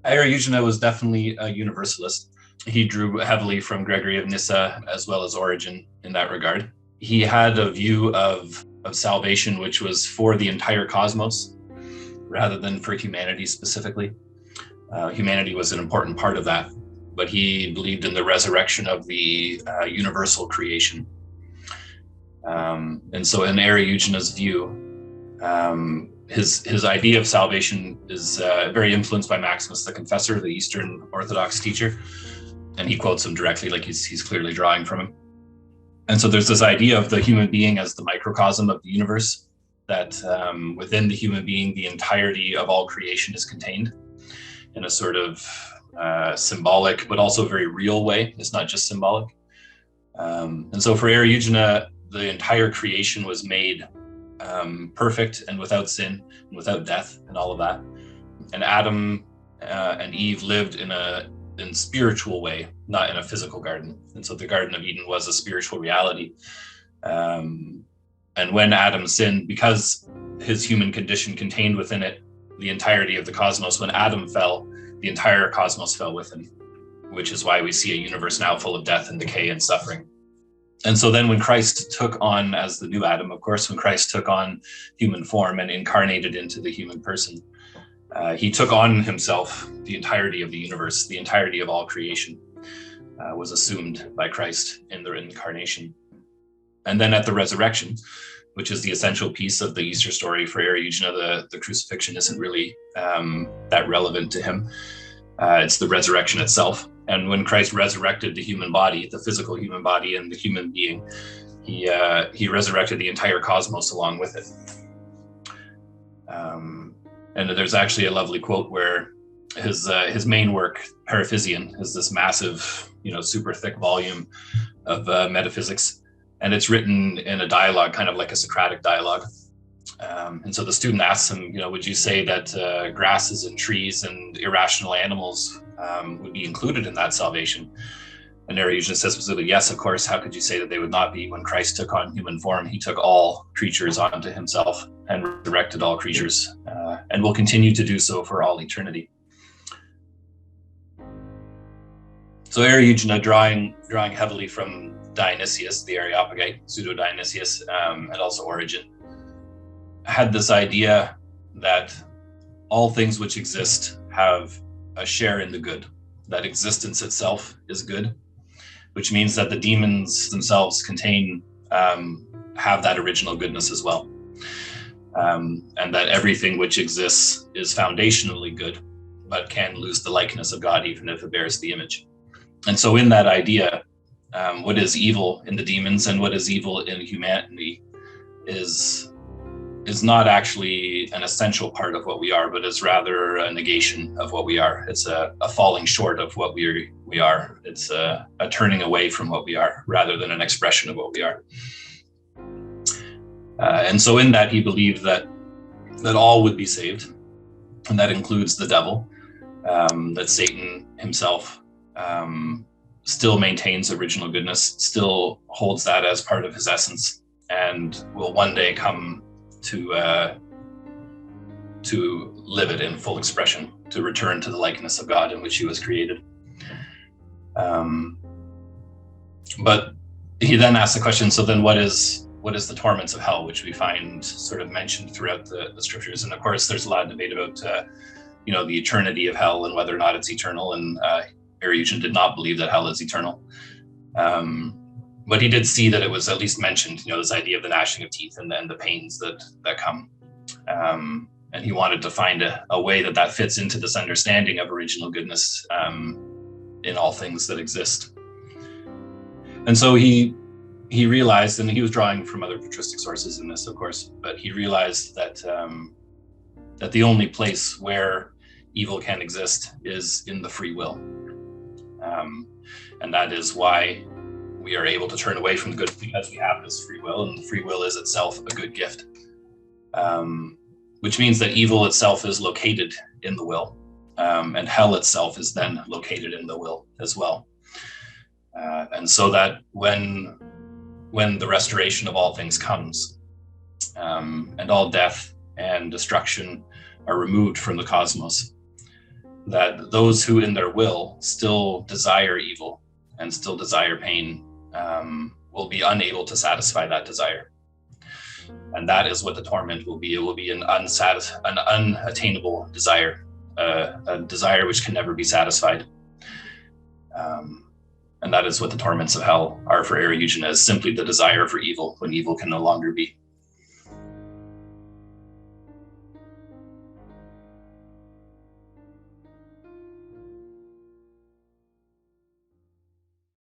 Eriugena was definitely a universalist. He drew heavily from Gregory of Nyssa as well as Origen in that regard. He had a view of salvation which was for the entire cosmos rather than for humanity specifically. Humanity was an important part of that, but he believed in the resurrection of the universal creation. And so in Eriugena's view, his idea of salvation is very influenced by Maximus the Confessor, the Eastern Orthodox teacher, and he quotes him directly, like he's clearly drawing from him. And so there's this idea of the human being as the microcosm of the universe, that within the human being, the entirety of all creation is contained in a sort of symbolic, but also very real way. It's not just symbolic. And so for Eriugena, the entire creation was made perfect and without sin and without death and all of that. And Adam and Eve lived in spiritual way, not in a physical garden. And so the Garden of Eden was a spiritual reality. And when Adam sinned, because his human condition contained within it the entirety of the cosmos, when Adam fell, the entire cosmos fell with him, which is why we see a universe now full of death and decay and suffering. And so then when Christ took on, as the new Adam, of course, when Christ took on human form and incarnated into the human person, he took on himself the entirety of the universe, the entirety of all creation was assumed by Christ in the incarnation. And then at the resurrection, which is the essential piece of the Easter story for Eriugena, the crucifixion isn't really that relevant to him. It's the resurrection itself. And when Christ resurrected the human body, the physical human body and the human being, he resurrected the entire cosmos along with it. And there's actually a lovely quote where his main work, Paraphysian, is this massive, super thick volume of metaphysics. And it's written in a dialogue, kind of like a Socratic dialogue. And so the student asks him, would you say that grasses and trees and irrational animals would be included in that salvation? And Eriugena says specifically, yes, of course. How could you say that they would not be? When Christ took on human form, he took all creatures onto himself and resurrected all creatures, and will continue to do so for all eternity. So Eriugena, drawing heavily from Dionysius, the Areopagite, pseudo-Dionysius, and also Origen, had this idea that all things which exist have a share in the good, that existence itself is good, which means that the demons themselves have that original goodness as well. And that everything which exists is foundationally good, but can lose the likeness of God even if it bears the image. And so in that idea, what is evil in the demons and what is evil in humanity is not actually an essential part of what we are, but is rather a negation of what we are. It's a falling short of what we are. It's a turning away from what we are rather than an expression of what we are. And so in that, he believed that all would be saved, and that includes the devil, that Satan himself still maintains original goodness, still holds that as part of his essence, and will one day come to live it in full expression, to return to the likeness of God in which he was created. But he then asked the question, so then what is the torments of hell, which we find sort of mentioned throughout the scriptures? And of course, there's a lot of debate about the eternity of hell and whether or not it's eternal. And Eriugena did not believe that hell is eternal. But he did see that it was at least mentioned, this idea of the gnashing of teeth and then the pains that come. And he wanted to find a way that fits into this understanding of original goodness in all things that exist. And so he realized, and he was drawing from other patristic sources in this, of course, but he realized that the only place where evil can exist is in the free will. And that is why we are able to turn away from the good, because we have this free will, and the free will is itself a good gift. Which means that evil itself is located in the will, and hell itself is then located in the will as well. And so that when the restoration of all things comes, and all death and destruction are removed from the cosmos, that those who in their will still desire evil and still desire pain will be unable to satisfy that desire. And that is what the torment will be. It will be an unattainable desire, a desire which can never be satisfied. And that is what the torments of hell are for Eriugena, is simply the desire for evil when evil can no longer be.